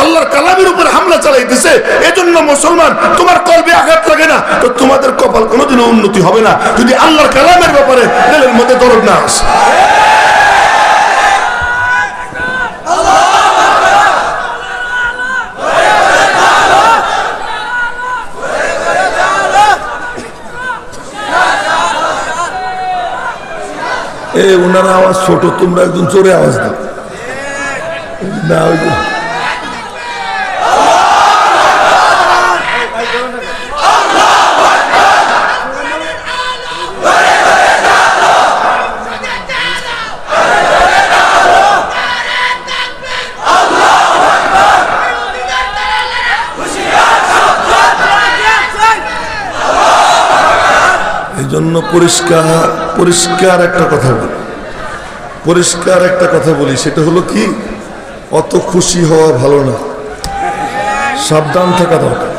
আল্লাহর কালামের উপর হামলা চালাইতেছে। এজন্য মুসলমান, তোমার কলবে আঘাত লাগে না তো তোমাদের কপাল কোনোদিনও উন্নতি হবে না যদি আল্লাহর কালামের ব্যাপারে দিলের মধ্যে দরদ না আসে। ওনার আওয়াজ ছোট, তোমরা একজন জোরে আওয়াজ দাও না। এই জন্য পরিষ্কার একটা কথা বলি, পরিষ্কার একটা কথা বলি, সেটা হলো কি, অত খুশি হওয়া ভালো না, সাবধান থাকা দরকার।